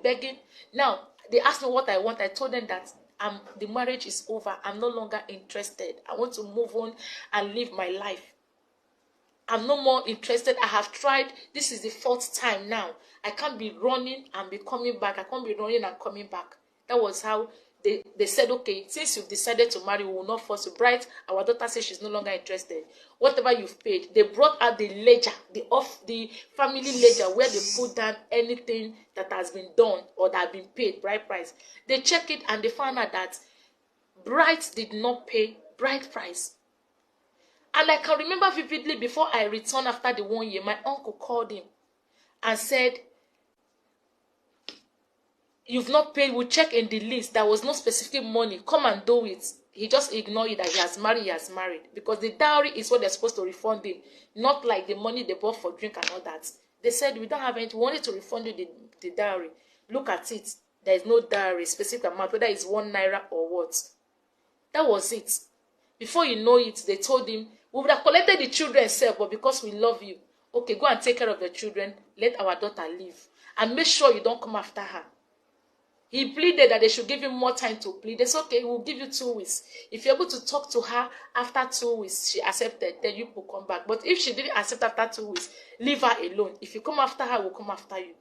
begging. Now, they asked me what I want. I told them that the marriage is over. I'm no longer interested. I want to move on and live my life. I'm no more interested. I have tried. This is the 4th time now. I can't be running and be coming back. I can't be running and coming back. That was how they said, okay, since you've decided to marry, we will not force you. Bright, our daughter says she's no longer interested. Whatever you've paid, they brought out the ledger, the family ledger, where they put down anything that has been done or that has been paid, bride price. They check it and they found out that Bright did not pay bride price. And I can remember vividly, before I returned after the 1 year, my uncle called him and said, you've not paid, we'll check in the list. There was no specific money. Come and do it. He just ignored it, that he has married. Because the dowry is what they're supposed to refund him. Not like the money they bought for drink and all that. They said, we don't have anything. We wanted to refund you the dowry. Look at it. There is no dowry, specific amount, whether it's 1 naira or what. That was it. Before you know it, they told him, we would have collected the children self, but because we love you, okay, go and take care of the children. Let our daughter live. And make sure you don't come after her. He pleaded that they should give him more time to plead. They said, okay, we'll give you 2 weeks. If you're able to talk to her after 2 weeks, she accepted, then you will come back. But if she didn't accept after 2 weeks, leave her alone. If you come after her, we'll come after you.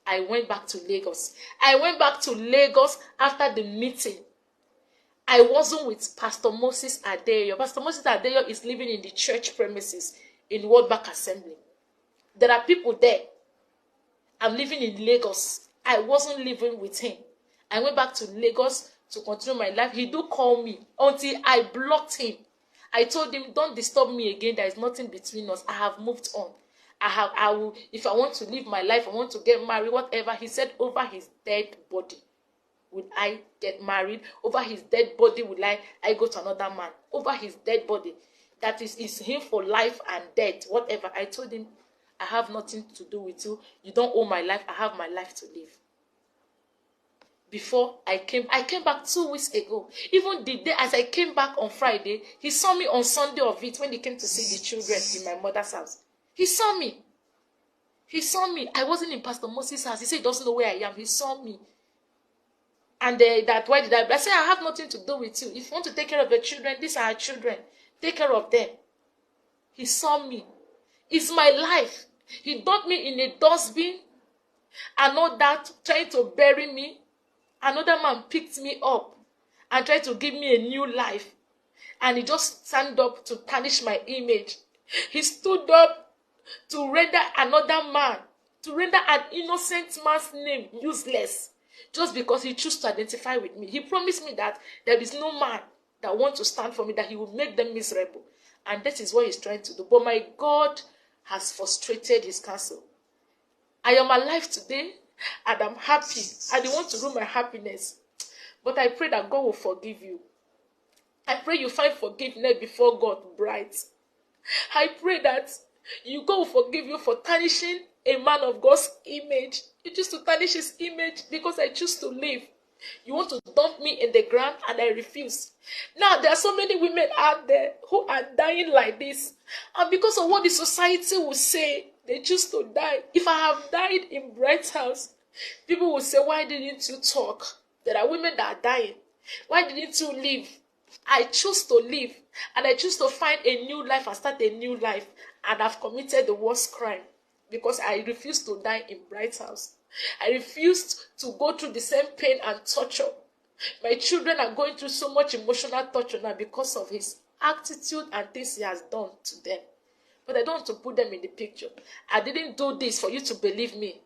I went back to Lagos. I went back to Lagos after the meeting. I wasn't with Pastor Moses Adeyo. Pastor Moses Adeyo is living in the church premises in World Bank Assembly. There are people there. I'm living in Lagos. I wasn't living with him. I went back to Lagos to continue my life. He do call me until I blocked him. I told him, don't disturb me again. There is nothing between us. I have moved on. I will, if I want to live my life, I want to get married, whatever. He said, over his dead body would I get married. Over his dead body would I go to another man. Over his dead body. That is him for life and death, whatever. I told him, I have nothing to do with you. You don't own my life. I have my life to live. Before I came back 2 weeks ago. Even the day as I came back on Friday, he saw me on Sunday of it when he came to see the children in my mother's house. He saw me. He saw me. I wasn't in Pastor Moses' house. He said he doesn't know where I am. He saw me. And why did I said, I have nothing to do with you. If you want to take care of the children, these are our children. Take care of them. He saw me. It's my life. He dumped me in a dustbin and all that, trying to bury me. Another man picked me up and tried to give me a new life. And he just stand up to tarnish my image. He stood up to render another man, to render an innocent man's name useless. Just because he chose to identify with me. He promised me that there is no man that wants to stand for me, that he will make them miserable. And that is what he's trying to do. But my God has frustrated his counsel. I am alive today and I'm happy. I don't want to ruin my happiness. But I pray that God will forgive you. I pray you find forgiveness before God, bright. I pray that God will forgive you for tarnishing a man of God's image. You choose to tarnish his image because I choose to live. You want to dump me in the ground and I refuse. Now there are so many women out there who are dying like this. And because of what the society will say, they choose to die. If I have died in Bright's house, people will say, why didn't you talk? There are women that are dying. Why didn't you live? I choose to live. And I choose to find a new life and start a new life. And I've committed the worst crime. Because I refused to die in Bright's house. I refused to go through the same pain and torture. My children are going through so much emotional torture now because of his attitude and things he has done to them. But I don't want to put them in the picture. I didn't do this for you to believe me.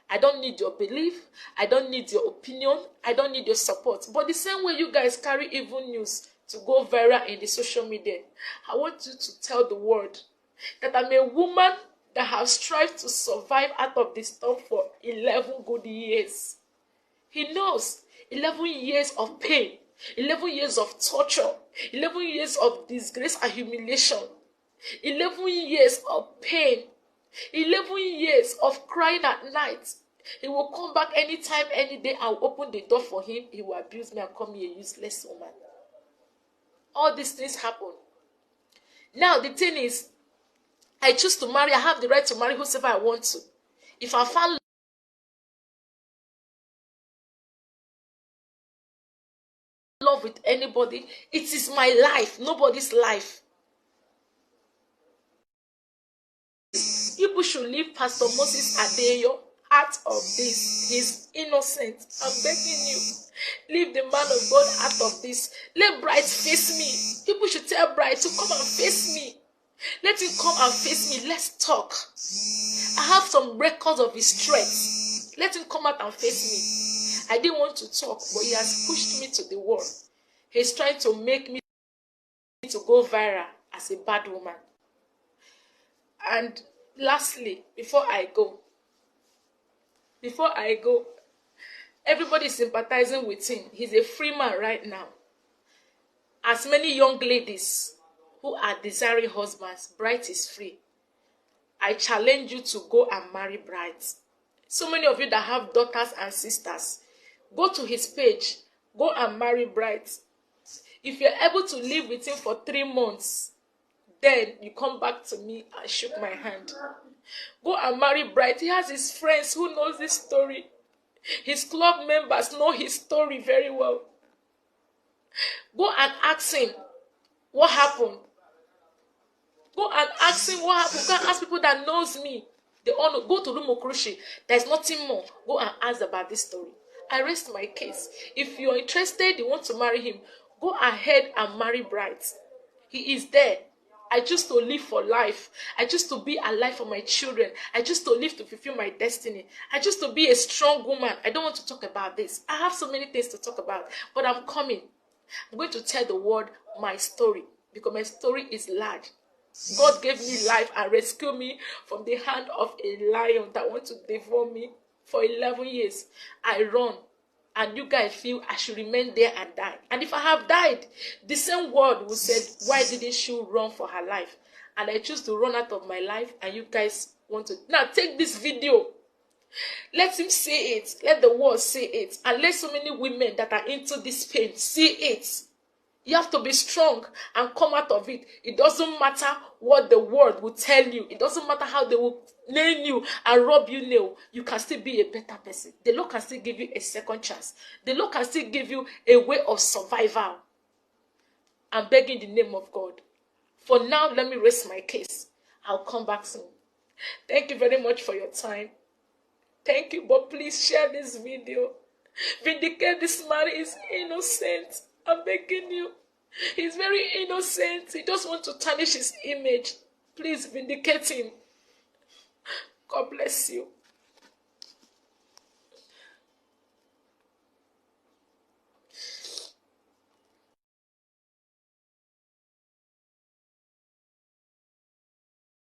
I don't need your belief. I don't need your opinion. I don't need your support. But the same way you guys carry evil news to go viral in the social media, I want you to tell the world that I'm a woman that have strived to survive out of this storm for 11 good years. He knows 11 years of pain, 11 years of torture, 11 years of disgrace and humiliation, 11 years of pain, 11 years of crying at night. He will come back anytime, any day. I'll open the door for him. He will abuse me and call me a useless woman. All these things happen. Now the thing is, I choose to marry. I have the right to marry whoever I want to. If I found love with anybody. It is my life, nobody's life. People should leave Pastor Moses Adeyo out of this. He's innocent. I'm begging you. Leave the man of God out of this. Let Bright face me. People should tell Bright to come and face me. Let him come and face me. Let's talk. I have some records of his threats. Let him come out and face me. I didn't want to talk, but he has pushed me to the wall. He's trying to make me to go viral as a bad woman. And lastly, before I go, everybody is sympathizing with him. He's a free man right now. As many young ladies who are desiring husbands, Bright is free. I challenge you to go and marry Bright. So many of you that have daughters and sisters, go to his page, go and marry Bright. If you're able to live with him for 3 months, then you come back to me and shook my hand. Go and marry Bright. He has his friends who knows this story. His club members know his story very well. Go and ask him what happened. Go and ask him what happened. Go and ask people that knows me. They all know. Go to Lumokrushi. There's nothing more. Go and ask about this story. I rest my case. If you're interested, you want to marry him, go ahead and marry Bright. He is there. I choose to live for life. I choose to be alive for my children. I choose to live to fulfill my destiny. I choose to be a strong woman. I don't want to talk about this. I have so many things to talk about, but I'm coming. I'm going to tell the world my story because my story is large. God gave me life and rescued me from the hand of a lion that wants to devour me for 11 years. I run. And you guys feel I should remain there and die. And if I have died, the same word will say, why didn't she run for her life? And I choose to run out of my life, and you guys want to. Now take this video. Let him see it. Let the world see it. And let so many women that are into this pain see it. You have to be strong and come out of it. It doesn't matter what the world will tell you. It doesn't matter how they will nail you and rub you nail. You can still be a better person. The Lord can still give you a second chance. The Lord can still give you a way of survival. I'm begging the name of God. For now, let me rest my case. I'll come back soon. Thank you very much for your time. Thank you, but please share this video. Vindicate this man is innocent. I'm begging you. He's very innocent. He just wants to tarnish his image. Please vindicate him. God bless you.